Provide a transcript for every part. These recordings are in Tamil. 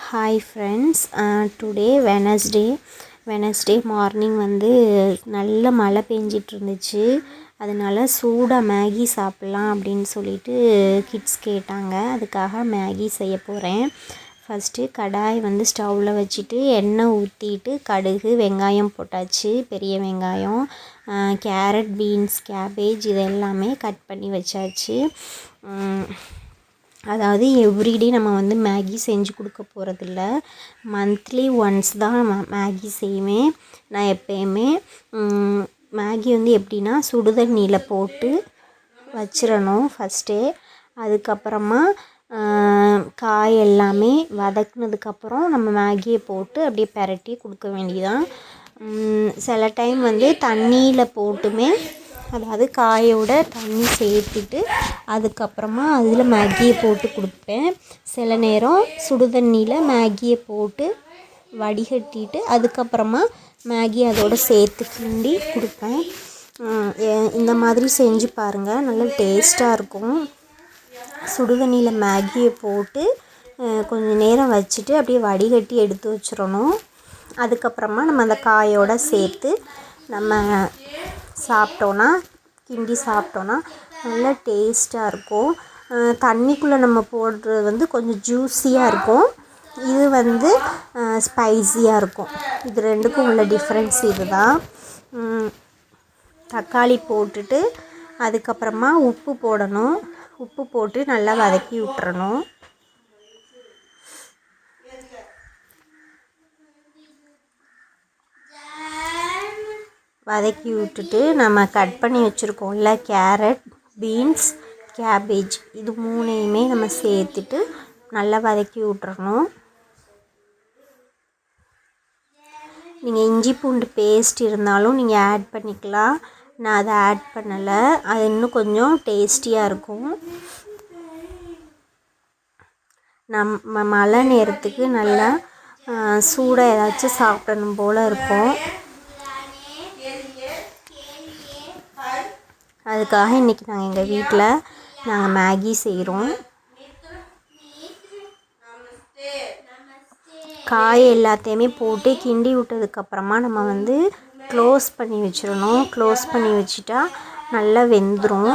Hi friends, today Wednesday morning வந்து நல்ல மழை பெஞ்சிட்டு இருந்துச்சு. அதனால சூடாக மேகி சாப்பிட்லாம் அப்படின்னு சொல்லிட்டு கிட்ஸ் கேட்டாங்க. அதுக்காக மேகி செய்ய போகிறேன். ஃபஸ்ட்டு கடாய் வந்து ஸ்டவ்வில் வச்சுட்டு எண்ணெய் ஊற்றிட்டு கடுகு வெங்காயம் போட்டாச்சு. பெரிய வெங்காயம், கேரட், பீன்ஸ், கேபேஜ் இது எல்லாமே கட் பண்ணி வச்சாச்சு. அதாவது எவ்ரிடே நம்ம வந்து மேகி செஞ்சு கொடுக்க போகிறதில்ல, மந்த்லி ஒன்ஸ் தான் மேகி செய்வேன். நான் எப்போயுமே மேகி வந்து எப்படின்னா சுடுதண்ணியில் போட்டு வச்சிடணும் ஃபஸ்ட்டே. அதுக்கப்புறமா காய் எல்லாமே வதக்குனதுக்கப்புறம் நம்ம மேகியை போட்டு அப்படியே பெரட்டி கொடுக்க வேண்டியதான். சில டைம் வந்து தண்ணியில் போட்டுமே, அதாவது காயோட தண்ணி சேர்த்துட்டு அதுக்கப்புறமா அதில் மேகியை போட்டு கொடுப்பேன். சில நேரம் சுடுதண்ணியில் மேகியை போட்டு வடிகட்டிட்டு அதுக்கப்புறமா மேகி அதோடு சேர்த்து கிண்டி கொடுப்பேன். இந்த மாதிரி செஞ்சு பாருங்கள், நல்ல டேஸ்ட்டாக இருக்கும். சுடுதண்ணியில் மேகியை போட்டு கொஞ்சம் நேரம் வச்சுட்டு அப்படியே வடிகட்டி எடுத்து வச்சிடணும். அதுக்கப்புறமா நம்ம அந்த காயோடு சேர்த்து நம்ம சாப்பிட்டோன்னா, கிண்டி சாப்பிட்டோன்னா நல்லா டேஸ்ட்டாக இருக்கும். தண்ணிக்குள்ளே நம்ம போடுறது வந்து கொஞ்சம் ஜூஸியாக இருக்கும், இது வந்து ஸ்பைஸியாக இருக்கும். இது ரெண்டுக்கும் உள்ள டிஃப்ரென்ஸ் இது தான். தக்காளி போட்டுட்டு அதுக்கப்புறமா உப்பு போடணும். உப்பு போட்டு நல்லா வதக்கி விட்டுறணும். வதக்கி விட்டுட்டு நம்ம கட் பண்ணி வச்சுருக்கோம்ல கேரட், பீன்ஸ், கேபேஜ் இது மூணையுமே நம்ம சேர்த்துட்டு நல்லா வதக்கி விட்டுறணும். நீங்கள் இஞ்சி பூண்டு பேஸ்ட் இருந்தாலும் நீங்கள் ஆட் பண்ணிக்கலாம். நான் அதை ஆட் பண்ணலை, அது இன்னும் கொஞ்சம் டேஸ்டியாக இருக்கும். நம்ம மழை நேரத்துக்கு நல்லா சூடாக ஏதாச்சும் சாப்பிடணும் போல் இருக்கும். அதுக்காக இன்றைக்கி நாங்கள் எங்கள் வீட்டில் மேகி செய்கிறோம். காய் எல்லாத்தையுமே போட்டு கிண்டி விட்டதுக்கப்புறமா நம்ம வந்து க்ளோஸ் பண்ணி வச்சிடணும். க்ளோஸ் பண்ணி வச்சுட்டா நல்லா வெந்துடும்.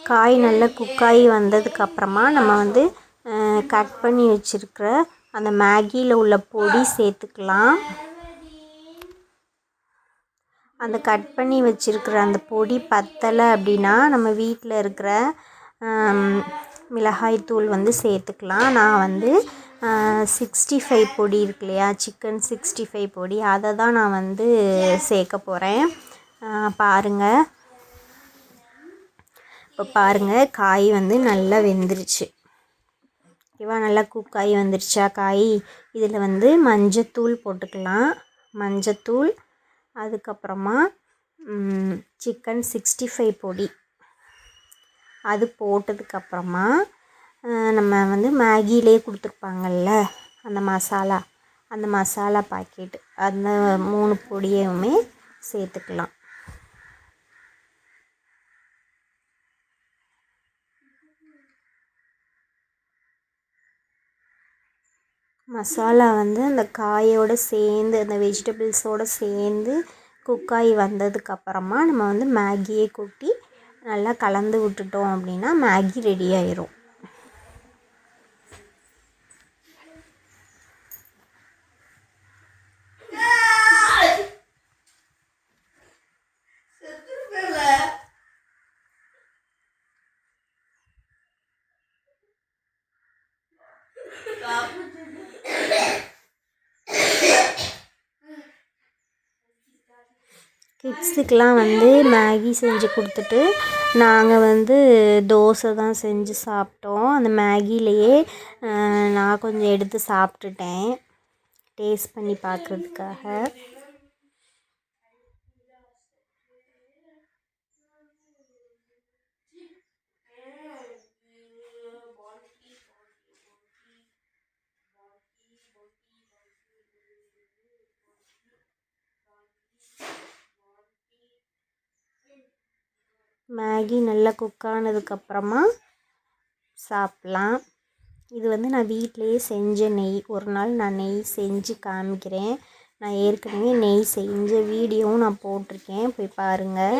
காய் நல்லா குக்காகி வந்ததுக்கப்புறமா நம்ம வந்து கட் பண்ணி வச்சுருக்கிற அந்த மேகியில் உள்ள பொடி சேர்த்துக்கலாம். அந்த கட் பண்ணி வச்சுருக்கிற அந்த பொடி பத்தலை அப்படின்னா நம்ம வீட்டில் இருக்கிற மிளகாய்த்தூள் வந்து சேர்த்துக்கலாம். நான் வந்து 65 பொடி இருக்கு இல்லையா, சிக்கன் 65 பொடி, அதை தான் நான் வந்து சேர்க்க போகிறேன். பாருங்கள், இப்போ பாருங்கள் காய் வந்து நல்லா வெந்துருச்சு. ஓகேவா, நல்லா குக்காகி வந்துருச்சா காய். இதில் வந்து மஞ்சத்தூள் போட்டுக்கலாம். மஞ்சத்தூள், அதுக்கப்புறமா சிக்கன் 65 பொடி அது போட்டதுக்கப்புறமா நம்ம வந்து மேகியிலே கொடுத்துருப்பாங்கல்ல அந்த மசாலா பாக்கெட்டு, அந்த 3 பொடியுமே சேர்த்துக்கலாம். மசாலா வந்து அந்த காயோடு சேர்ந்து அந்த வெஜிடபிள்ஸோடு சேர்ந்து குக்காகி வந்ததுக்கப்புறமா நம்ம வந்து மேகியை கொட்டி நல்லா கலந்து விட்டுட்டோம் அப்படின்னா மேகி ரெடி ஆயிரும். கிட்ஸுக்கெலாம் வந்து மேகி செஞ்சு கொடுத்துட்டு நாங்கள் வந்து தோசை தான் செஞ்சு சாப்பிட்டோம். அந்த மேகிலேயே நான் கொஞ்சம் எடுத்து சாப்பிட்டுட்டேன் டேஸ்ட் பண்ணி பார்க்குறதுக்காக. மேகி நல்லா குக் ஆனதுக்கப்புறமா சாப்பிட்லாம். இது வந்து நான் வீட்டிலையே செஞ்ச நெய். ஒரு நாள் நான் நெய் செஞ்சு காமிக்கிறேன். நான் ஏற்கனவே நெய் செஞ்ச வீடியோவும் நான் போட்டிருக்கேன், போய் பாருங்கள்.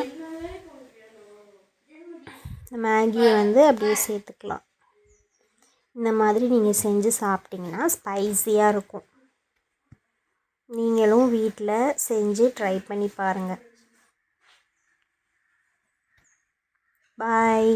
மேகியை வந்து அப்படியே சேர்த்துக்கலாம். இந்த மாதிரி நீங்கள் செஞ்சு சாப்பிட்டிங்கன்னா ஸ்பைஸியாக இருக்கும். நீங்களும் வீட்டில் செஞ்சு ட்ரை பண்ணி பாருங்கள். பாய்.